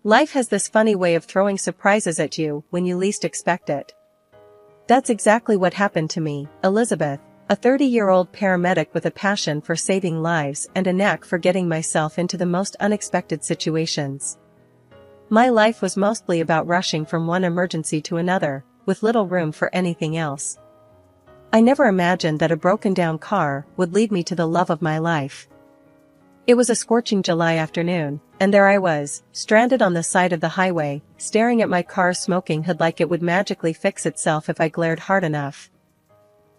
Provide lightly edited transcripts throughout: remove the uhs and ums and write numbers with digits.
Life has this funny way of throwing surprises at you when you least expect it. That's exactly what happened to me, Elizabeth, a 30-year-old paramedic with a passion for saving lives and a knack for getting myself into the most unexpected situations. My life was mostly about rushing from one emergency to another, with little room for anything else. I never imagined that a broken-down car would lead me to the love of my life. It was a scorching July afternoon, and there I was, stranded on the side of the highway, staring at my car's smoking hood like it would magically fix itself if I glared hard enough.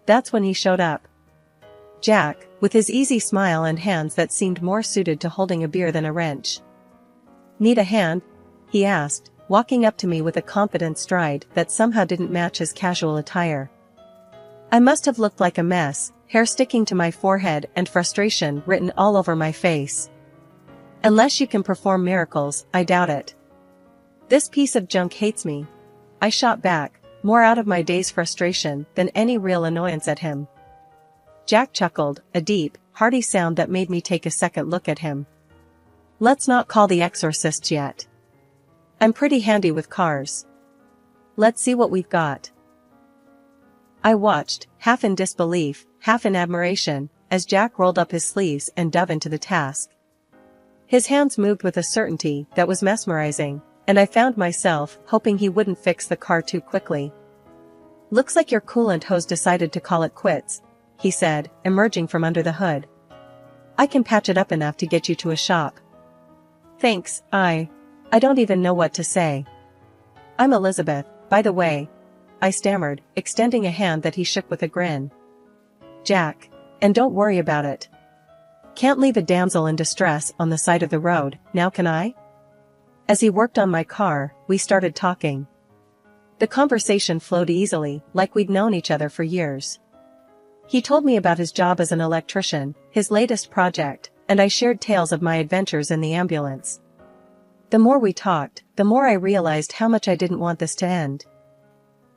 That's when he showed up. Jack, with his easy smile and hands that seemed more suited to holding a beer than a wrench. "Need a hand?" he asked, walking up to me with a confident stride that somehow didn't match his casual attire. I must have looked like a mess, hair sticking to my forehead and frustration written all over my face. "Unless you can perform miracles, I doubt it." "This piece of junk hates me," I shot back, more out of my day's frustration than any real annoyance at him. Jack chuckled, a deep, hearty sound that made me take a second look at him. "Let's not call the exorcists yet. I'm pretty handy with cars. Let's see what we've got." I watched, half in disbelief, half in admiration, as Jack rolled up his sleeves and dove into the task. His hands moved with a certainty that was mesmerizing, and I found myself hoping he wouldn't fix the car too quickly. "Looks like your coolant hose decided to call it quits," he said, emerging from under the hood. "I can patch it up enough to get you to a shop." "Thanks, I don't even know what to say. I'm Elizabeth, by the way," I stammered, extending a hand that he shook with a grin. "Jack. And don't worry about it. Can't leave a damsel in distress on the side of the road, now can I?" As he worked on my car, we started talking. The conversation flowed easily, like we'd known each other for years. He told me about his job as an electrician, his latest project, and I shared tales of my adventures in the ambulance. The more we talked, the more I realized how much I didn't want this to end.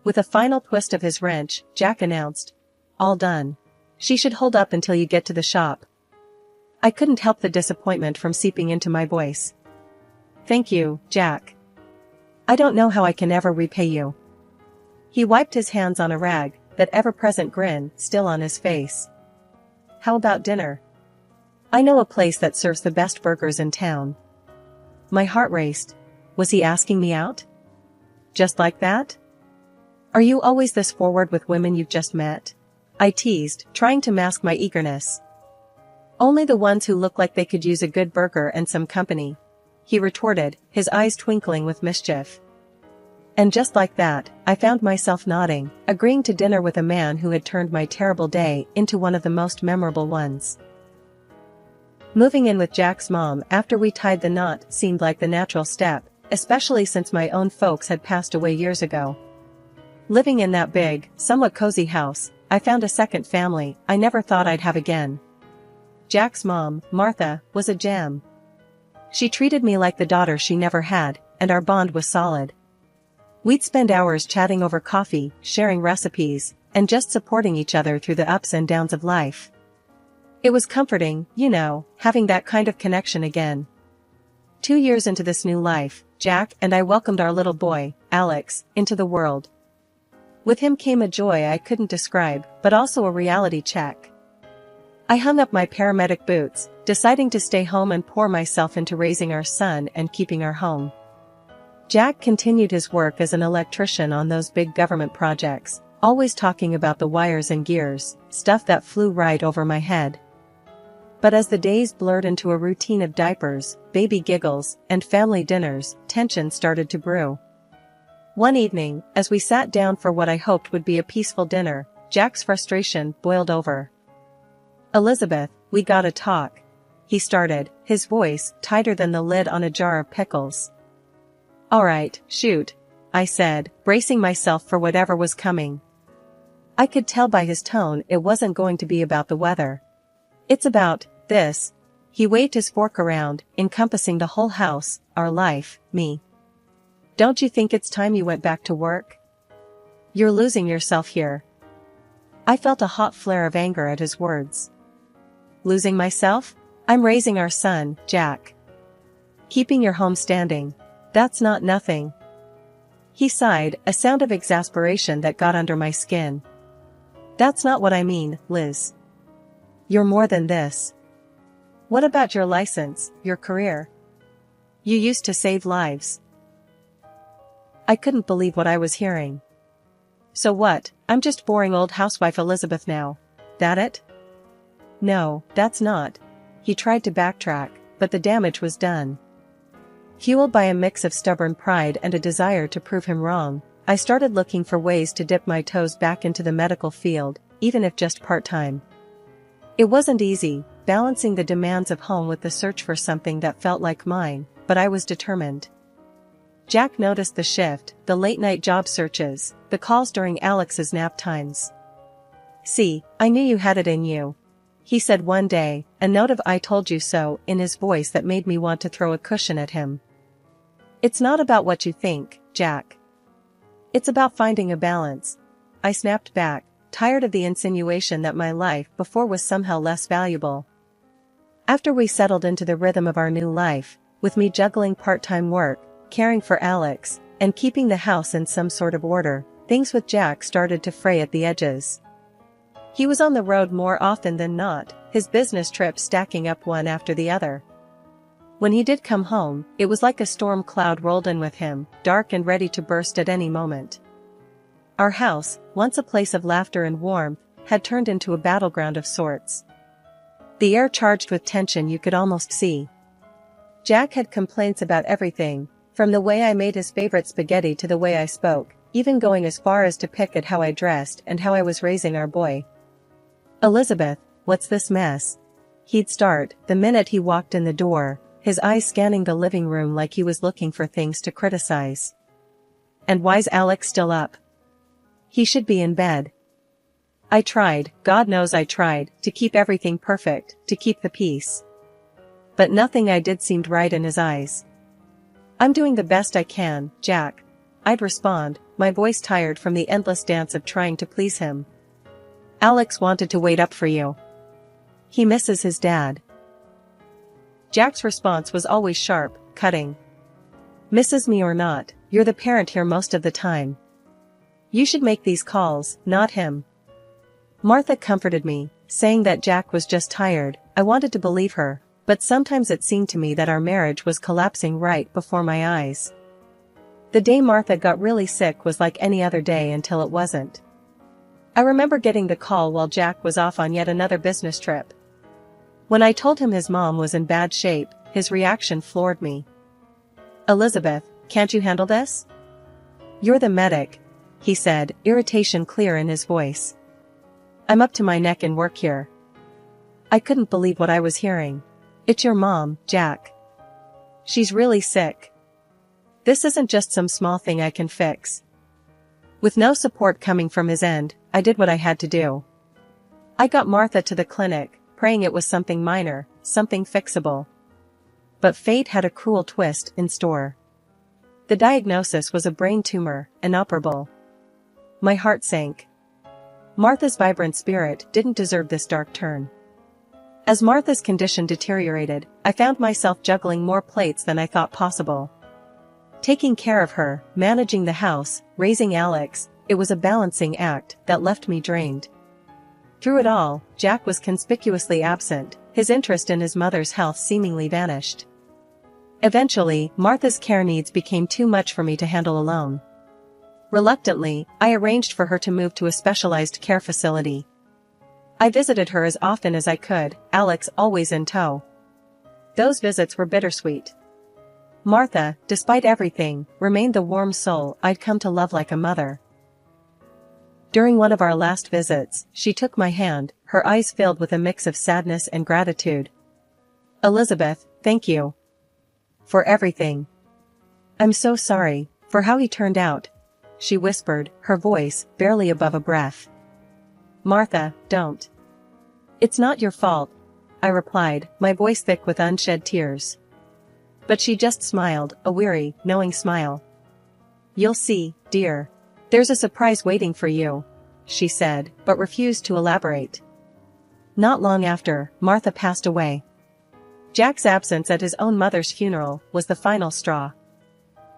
With a final twist of his wrench, Jack announced, "All done. She should hold up until you get to the shop." I couldn't help the disappointment from seeping into my voice. "Thank you, Jack. I don't know how I can ever repay you." He wiped his hands on a rag, that ever-present grin still on his face. "How about dinner? I know a place that serves the best burgers in town." My heart raced. Was he asking me out? Just like that? "Are you always this forward with women you've just met?" I teased, trying to mask my eagerness. "Only the ones who look like they could use a good burger and some company," he retorted, his eyes twinkling with mischief. And just like that, I found myself nodding, agreeing to dinner with a man who had turned my terrible day into one of the most memorable ones. Moving in with Jack's mom after we tied the knot seemed like the natural step, especially since my own folks had passed away years ago. Living in that big, somewhat cozy house, I found a second family I never thought I'd have again. Jack's mom, Martha, was a gem. She treated me like the daughter she never had, and our bond was solid. We'd spend hours chatting over coffee, sharing recipes, and just supporting each other through the ups and downs of life. It was comforting, having that kind of connection again. 2 years into this new life, Jack and I welcomed our little boy, Alex, into the world. With him came a joy I couldn't describe, but also a reality check. I hung up my paramedic boots, deciding to stay home and pour myself into raising our son and keeping our home. Jack continued his work as an electrician on those big government projects, always talking about the wires and gears, stuff that flew right over my head. But as the days blurred into a routine of diapers, baby giggles, and family dinners, tension started to brew. One evening, as we sat down for what I hoped would be a peaceful dinner, Jack's frustration boiled over. "Elizabeth, we gotta talk," he started, his voice tighter than the lid on a jar of pickles. "All right, shoot," I said, bracing myself for whatever was coming. I could tell by his tone it wasn't going to be about the weather. "It's about this." He waved his fork around, encompassing the whole house, our life, me. "Don't you think it's time you went back to work? You're losing yourself here." I felt a hot flare of anger at his words. "Losing myself? I'm raising our son, Jack. Keeping your home standing. That's not nothing. He sighed, a sound of exasperation that got under my skin. That's not what I mean, Liz. You're more than this. What about your license, your career? You used to save lives. I couldn't believe what I was hearing. So what, I'm just boring old housewife Elizabeth now. That it? No, that's not. He tried to backtrack, but the damage was done. Fueled by a mix of stubborn pride and a desire to prove him wrong, I started looking for ways to dip my toes back into the medical field, even if just part-time. It wasn't easy, balancing the demands of home with the search for something that felt like mine, but I was determined. Jack noticed the shift, the late-night job searches, the calls during Alex's nap times. "See, I knew you had it in you," he said one day, a note of "I told you so" in his voice that made me want to throw a cushion at him. "It's not about what you think, Jack. It's about finding a balance," I snapped back, tired of the insinuation that my life before was somehow less valuable. After we settled into the rhythm of our new life, with me juggling part-time work, caring for Alex, and keeping the house in some sort of order, things with Jack started to fray at the edges. He was on the road more often than not, his business trips stacking up one after the other. When he did come home, it was like a storm cloud rolled in with him, dark and ready to burst at any moment. Our house, once a place of laughter and warmth, had turned into a battleground of sorts. The air charged with tension you could almost see. Jack had complaints about everything, from the way I made his favorite spaghetti to the way I spoke, even going as far as to pick at how I dressed and how I was raising our boy. "Elizabeth, what's this mess?" He'd start, the minute he walked in the door, his eyes scanning the living room like he was looking for things to criticize. "And why's Alex still up? He should be in bed." I tried, God knows I tried, to keep everything perfect, to keep the peace. But nothing I did seemed right in his eyes. "I'm doing the best I can, Jack," I'd respond, my voice tired from the endless dance of trying to please him. "Alex wanted to wait up for you. He misses his dad." Jack's response was always sharp, cutting. "Misses me or not, you're the parent here most of the time. You should make these calls, not him." Martha comforted me, saying that Jack was just tired. I wanted to believe her, but sometimes it seemed to me that our marriage was collapsing right before my eyes. The day Martha got really sick was like any other day until it wasn't. I remember getting the call while Jack was off on yet another business trip. When I told him his mom was in bad shape, his reaction floored me. "Elizabeth, can't you handle this? You're the medic," he said, irritation clear in his voice. "I'm up to my neck in work here." I couldn't believe what I was hearing. "It's your mom, Jack. She's really sick. This isn't just some small thing I can fix." With no support coming from his end, I did what I had to do. I got Martha to the clinic, praying it was something minor, something fixable. But fate had a cruel twist in store. The diagnosis was a brain tumor, inoperable. My heart sank. Martha's vibrant spirit didn't deserve this dark turn. As Martha's condition deteriorated, I found myself juggling more plates than I thought possible. Taking care of her, managing the house, raising Alex, it was a balancing act that left me drained. Through it all, Jack was conspicuously absent, his interest in his mother's health seemingly vanished. Eventually, Martha's care needs became too much for me to handle alone. Reluctantly, I arranged for her to move to a specialized care facility. I visited her as often as I could, Alex always in tow. Those visits were bittersweet. Martha, despite everything, remained the warm soul I'd come to love like a mother. During one of our last visits, she took my hand, her eyes filled with a mix of sadness and gratitude. "Elizabeth, thank you for everything. I'm so sorry for how he turned out," she whispered, her voice barely above a breath. "Martha, don't. It's not your fault," I replied, my voice thick with unshed tears. But she just smiled, a weary, knowing smile. "You'll see, dear. There's a surprise waiting for you," she said, but refused to elaborate. Not long after, Martha passed away. Jack's absence at his own mother's funeral was the final straw.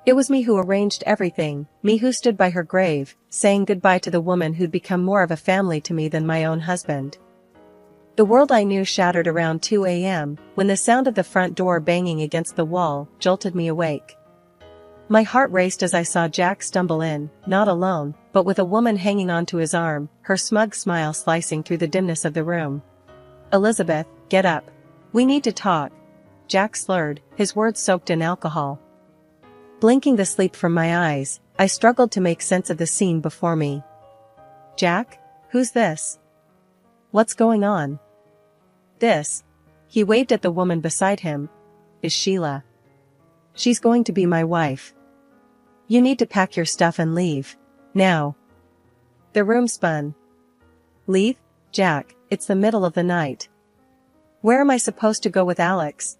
It was me who arranged everything, me who stood by her grave, saying goodbye to the woman who'd become more of a family to me than my own husband. The world I knew shattered around 2 a.m., when the sound of the front door banging against the wall jolted me awake. My heart raced as I saw Jack stumble in, not alone, but with a woman hanging onto his arm, her smug smile slicing through the dimness of the room. "Elizabeth, get up. We need to talk," Jack slurred, his words soaked in alcohol. Blinking the sleep from my eyes, I struggled to make sense of the scene before me. "Jack? Who's this? What's going on?" "This," he waved at the woman beside him, "is Sheila. She's going to be my wife. You need to pack your stuff and leave. Now." The room spun. "Leave? Jack, it's the middle of the night. Where am I supposed to go with Alex?"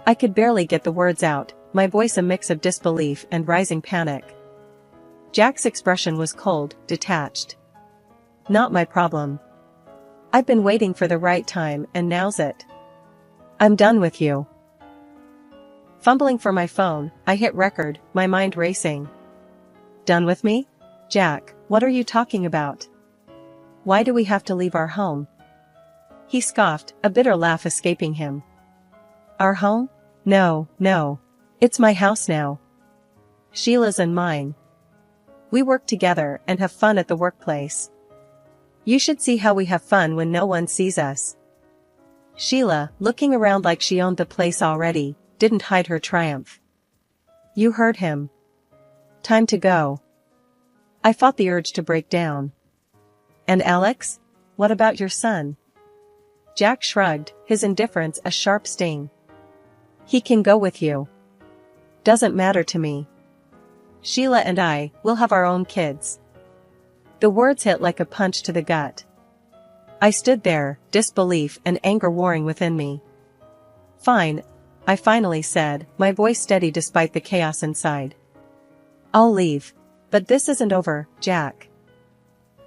I could barely get the words out, my voice a mix of disbelief and rising panic. Jack's expression was cold, detached. "Not my problem. I've been waiting for the right time and now's it. I'm done with you." Fumbling for my phone, I hit record, my mind racing. "Done with me? Jack, what are you talking about? Why do we have to leave our home?" He scoffed, a bitter laugh escaping him. "Our home? No, no. It's my house now. Sheila's and mine. We work together and have fun at the workplace. You should see how we have fun when no one sees us." Sheila, looking around like she owned the place already, didn't hide her triumph. "You heard him. Time to go." I fought the urge to break down. "And Alex? What about your son?" Jack shrugged, his indifference a sharp sting. "He can go with you. Doesn't matter to me. Sheila and I will have our own kids." The words hit like a punch to the gut. I stood there, disbelief and anger warring within me. "Fine," I finally said, my voice steady despite the chaos inside. "I'll leave. But this isn't over, Jack."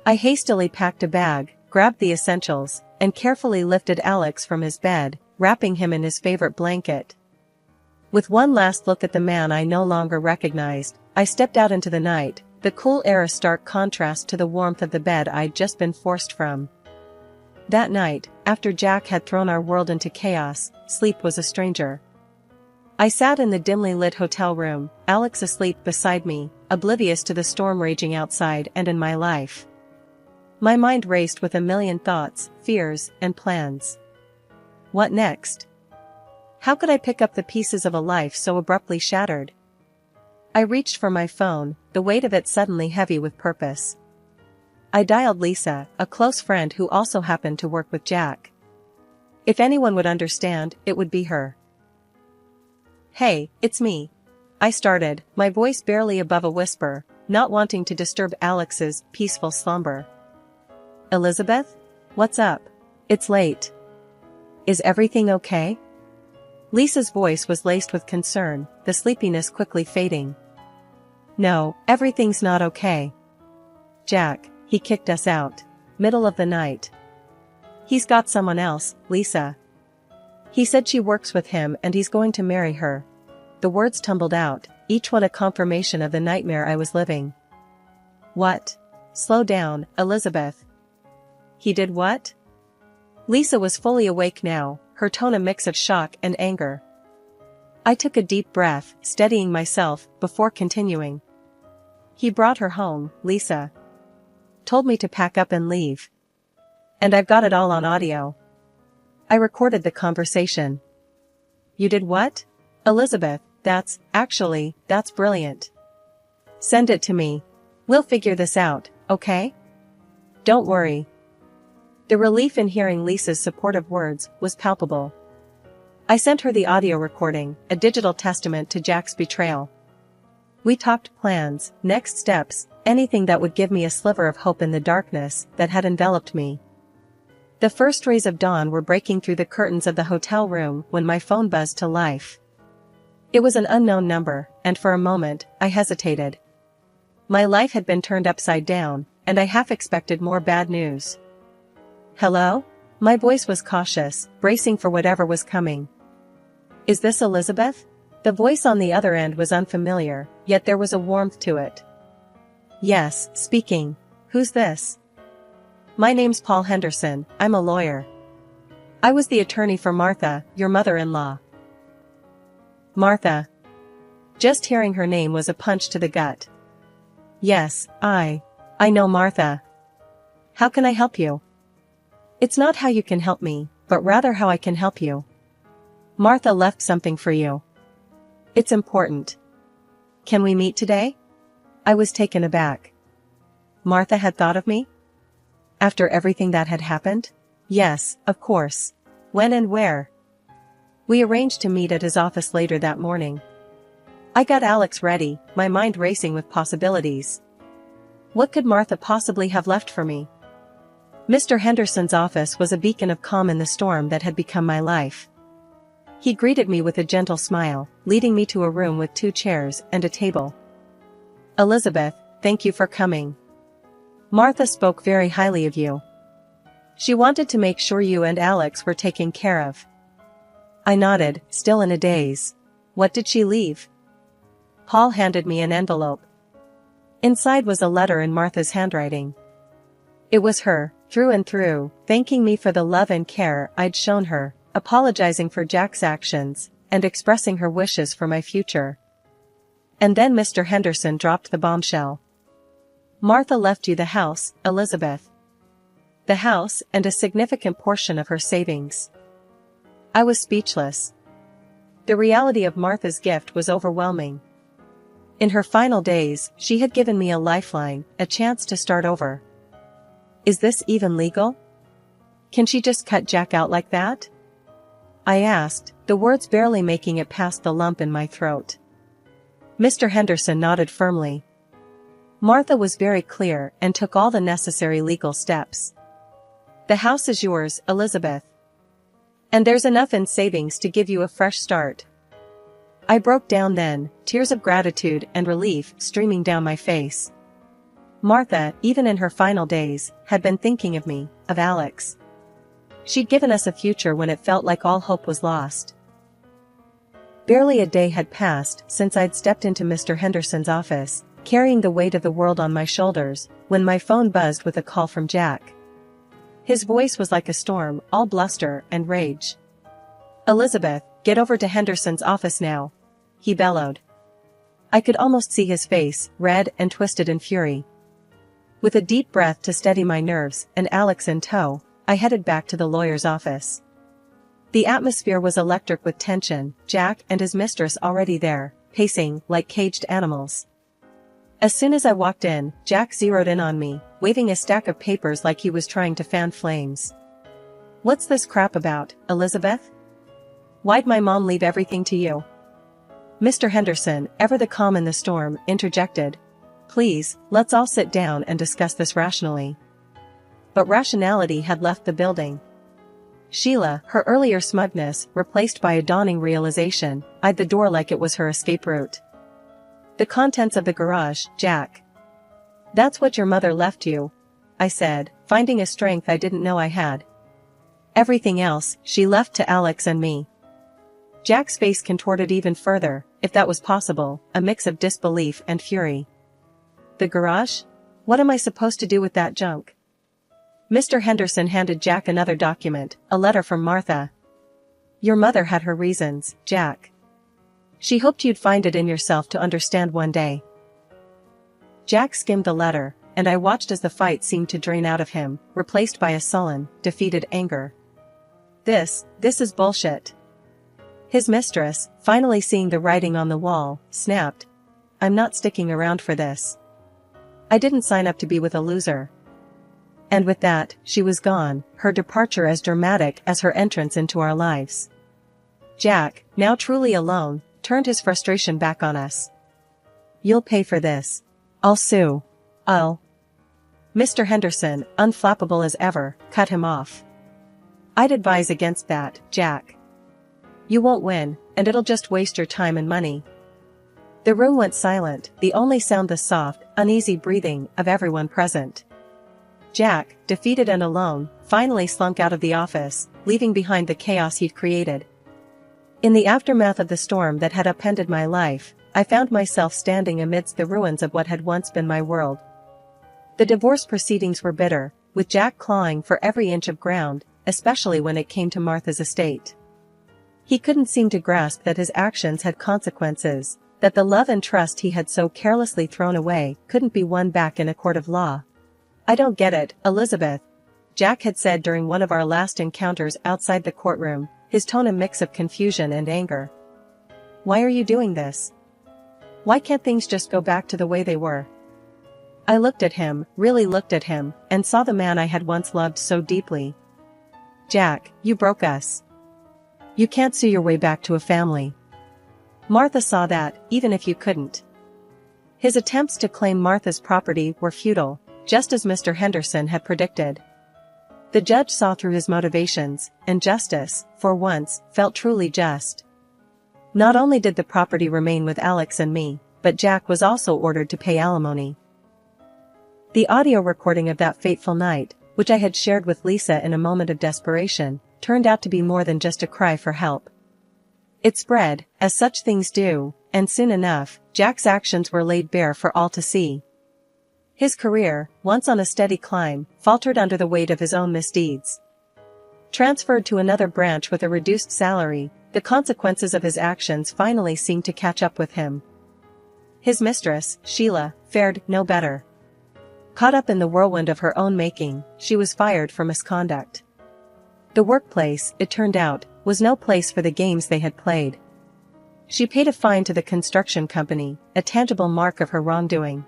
I hastily packed a bag, grabbed the essentials, and carefully lifted Alex from his bed, wrapping him in his favorite blanket. With one last look at the man I no longer recognized, I stepped out into the night, the cool air a stark contrast to the warmth of the bed I'd just been forced from. That night, after Jack had thrown our world into chaos, sleep was a stranger. I sat in the dimly lit hotel room, Alex asleep beside me, oblivious to the storm raging outside and in my life. My mind raced with a million thoughts, fears, and plans. What next? How could I pick up the pieces of a life so abruptly shattered? I reached for my phone, the weight of it suddenly heavy with purpose. I dialed Lisa, a close friend who also happened to work with Jack. If anyone would understand, it would be her. "Hey, it's me," I started, my voice barely above a whisper, not wanting to disturb Alex's peaceful slumber. "Elizabeth? What's up? It's late. Is everything okay?" Lisa's voice was laced with concern, the sleepiness quickly fading. "No, everything's not okay. Jack, he kicked us out. Middle of the night. He's got someone else, Lisa. He said she works with him and he's going to marry her." The words tumbled out, each one a confirmation of the nightmare I was living. "What? Slow down, Elizabeth. He did what?" Lisa was fully awake now, her tone a mix of shock and anger. I took a deep breath, steadying myself, before continuing. "He brought her home, Lisa. Told me to pack up and leave. And I've got it all on audio. I recorded the conversation." "You did what?" "Elizabeth, that's brilliant. Send it to me. We'll figure this out, okay? Don't worry." The relief in hearing Lisa's supportive words was palpable. I sent her the audio recording, a digital testament to Jack's betrayal. We talked plans, next steps, anything that would give me a sliver of hope in the darkness that had enveloped me. The first rays of dawn were breaking through the curtains of the hotel room when my phone buzzed to life. It was an unknown number, and for a moment, I hesitated. My life had been turned upside down, and I half expected more bad news. "Hello?" My voice was cautious, bracing for whatever was coming. "Is this Elizabeth?" The voice on the other end was unfamiliar, yet there was a warmth to it. Yes, speaking. Who's this? My name's Paul Henderson, I'm a lawyer. I was the attorney for Martha, your mother-in-law. Martha. Just hearing her name was a punch to the gut. Yes, I know Martha. How can I help you? It's not how you can help me, but rather how I can help you. Martha left something for you. It's important. Can we meet today? I was taken aback. Martha had thought of me? After everything that had happened? Yes, of course. When and where? We arranged to meet at his office later that morning. I got Alex ready, my mind racing with possibilities. What could Martha possibly have left for me? Mr. Henderson's office was a beacon of calm in the storm that had become my life. He greeted me with a gentle smile, leading me to a room with 2 chairs and a table. Elizabeth, thank you for coming. Martha spoke very highly of you. She wanted to make sure you and Alex were taken care of. I nodded, still in a daze. What did she leave? Paul handed me an envelope. Inside was a letter in Martha's handwriting. It was her, through and through, thanking me for the love and care I'd shown her, apologizing for Jack's actions, and expressing her wishes for my future. And then Mr. Henderson dropped the bombshell. Martha left you the house, Elizabeth. The house and a significant portion of her savings. I was speechless. The reality of Martha's gift was overwhelming. In her final days, she had given me a lifeline, a chance to start over. Is this even legal? Can she just cut Jack out like that? I asked, the words barely making it past the lump in my throat. Mr. Henderson nodded firmly. Martha was very clear and took all the necessary legal steps. The house is yours, Elizabeth. And there's enough in savings to give you a fresh start. I broke down then, tears of gratitude and relief streaming down my face. Martha, even in her final days, had been thinking of me, of Alex. She'd given us a future when it felt like all hope was lost. Barely a day had passed since I'd stepped into Mr. Henderson's office, carrying the weight of the world on my shoulders, when my phone buzzed with a call from Jack. His voice was like a storm, all bluster and rage. Elizabeth, get over to Henderson's office now, he bellowed. I could almost see his face, red and twisted in fury. With a deep breath to steady my nerves and Alex in tow, I headed back to the lawyer's office. The atmosphere was electric with tension, Jack and his mistress already there, pacing like caged animals. As soon as I walked in, Jack zeroed in on me, waving a stack of papers like he was trying to fan flames. What's this crap about, Elizabeth? Why'd my mom leave everything to you? Mr. Henderson, ever the calm in the storm, interjected. Please, let's all sit down and discuss this rationally. But rationality had left the building. Sheila, her earlier smugness replaced by a dawning realization, eyed the door like it was her escape route. The contents of the garage, Jack. That's what your mother left you, I said, finding a strength I didn't know I had. Everything else, she left to Alex and me. Jack's face contorted even further, if that was possible, a mix of disbelief and fury. The garage? What am I supposed to do with that junk? Mr. Henderson handed Jack another document, a letter from Martha. Your mother had her reasons, Jack. She hoped you'd find it in yourself to understand one day. Jack skimmed the letter, and I watched as the fight seemed to drain out of him, replaced by a sullen, defeated anger. This is bullshit. His mistress, finally seeing the writing on the wall, snapped. I'm not sticking around for this. I didn't sign up to be with a loser. And with that, she was gone, her departure as dramatic as her entrance into our lives. Jack, now truly alone, turned his frustration back on us. You'll pay for this. I'll sue. Mr. Henderson, unflappable as ever, cut him off. I'd advise against that, Jack. You won't win, and it'll just waste your time and money. The room went silent, the only sound the soft, uneasy breathing of everyone present. Jack, defeated and alone, finally slunk out of the office, leaving behind the chaos he'd created. In the aftermath of the storm that had upended my life, I found myself standing amidst the ruins of what had once been my world. The divorce proceedings were bitter, with Jack clawing for every inch of ground, especially when it came to Martha's estate. He couldn't seem to grasp that his actions had consequences, that the love and trust he had so carelessly thrown away couldn't be won back in a court of law. "I don't get it, Elizabeth," Jack had said during one of our last encounters outside the courtroom, his tone a mix of confusion and anger. "Why are you doing this? Why can't things just go back to the way they were?" I looked at him, really looked at him, and saw the man I had once loved so deeply. "Jack, you broke us. You can't sue your way back to a family." Martha saw that, even if you couldn't. His attempts to claim Martha's property were futile, just as Mr. Henderson had predicted. The judge saw through his motivations, and justice, for once, felt truly just. Not only did the property remain with Alex and me, but Jack was also ordered to pay alimony. The audio recording of that fateful night, which I had shared with Lisa in a moment of desperation, turned out to be more than just a cry for help. It spread, as such things do, and soon enough, Jack's actions were laid bare for all to see. His career, once on a steady climb, faltered under the weight of his own misdeeds. Transferred to another branch with a reduced salary, the consequences of his actions finally seemed to catch up with him. His mistress, Sheila, fared no better. Caught up in the whirlwind of her own making, she was fired for misconduct. The workplace, it turned out, was no place for the games they had played. She paid a fine to the construction company, a tangible mark of her wrongdoing.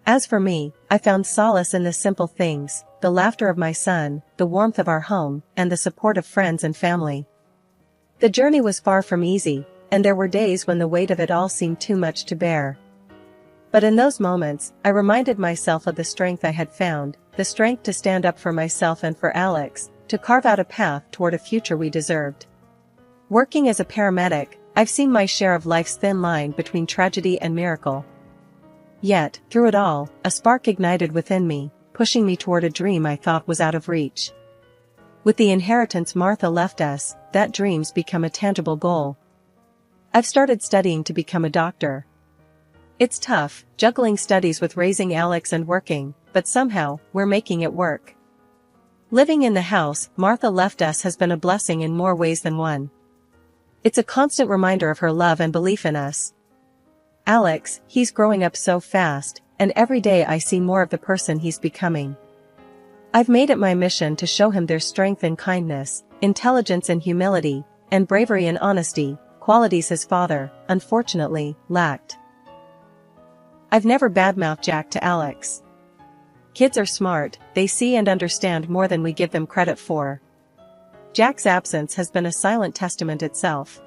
As for me, I found solace in the simple things, the laughter of my son, the warmth of our home, and the support of friends and family. The journey was far from easy, and there were days when the weight of it all seemed too much to bear. But in those moments, I reminded myself of the strength I had found, the strength to stand up for myself and for Alex, to carve out a path toward a future we deserved. Working as a paramedic, I've seen my share of life's thin line between tragedy and miracle. Yet, through it all, a spark ignited within me, pushing me toward a dream I thought was out of reach. With the inheritance Martha left us, that dream's become a tangible goal. I've started studying to become a doctor. It's tough, juggling studies with raising Alex and working, but somehow, we're making it work. Living in the house Martha left us has been a blessing in more ways than one. It's a constant reminder of her love and belief in us. Alex, he's growing up so fast, and every day I see more of the person he's becoming. I've made it my mission to show him there's strength in kindness, intelligence and humility, and bravery and honesty, qualities his father, unfortunately, lacked. I've never badmouthed Jack to Alex. Kids are smart, they see and understand more than we give them credit for. Jack's absence has been a silent testament itself.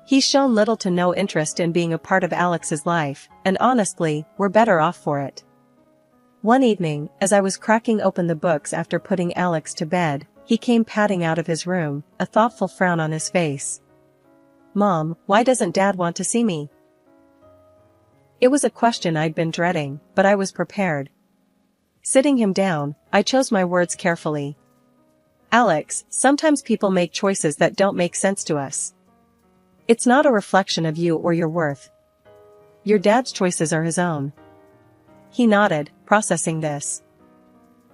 He's shown little to no interest in being a part of Alex's life, and honestly, we're better off for it. One evening, as I was cracking open the books after putting Alex to bed, he came padding out of his room, a thoughtful frown on his face. "Mom, why doesn't Dad want to see me?" It was a question I'd been dreading, but I was prepared. Sitting him down, I chose my words carefully. "Alex, sometimes people make choices that don't make sense to us. It's not a reflection of you or your worth. Your dad's choices are his own." He nodded, processing this.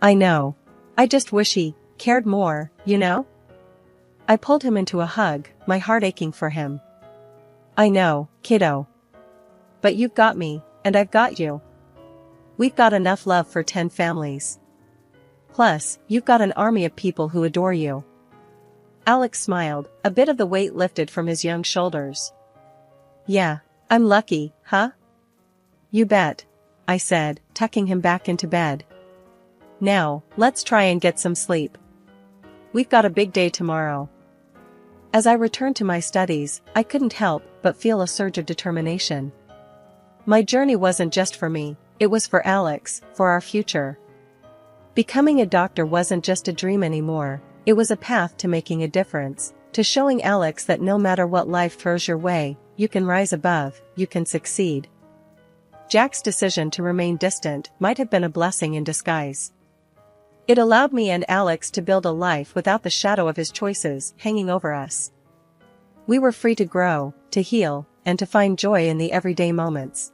"I know. I just wish he cared more, you know?" I pulled him into a hug, my heart aching for him. "I know, kiddo. But you've got me, and I've got you. We've got enough love for 10 families. Plus, you've got an army of people who adore you." Alex smiled, a bit of the weight lifted from his young shoulders. "Yeah, I'm lucky, huh?" "You bet," I said, tucking him back into bed. "Now, let's try and get some sleep. We've got a big day tomorrow." As I returned to my studies, I couldn't help but feel a surge of determination. My journey wasn't just for me, it was for Alex, for our future. Becoming a doctor wasn't just a dream anymore, it was a path to making a difference, to showing Alex that no matter what life throws your way, you can rise above, you can succeed. Jack's decision to remain distant might have been a blessing in disguise. It allowed me and Alex to build a life without the shadow of his choices hanging over us. We were free to grow, to heal, and to find joy in the everyday moments.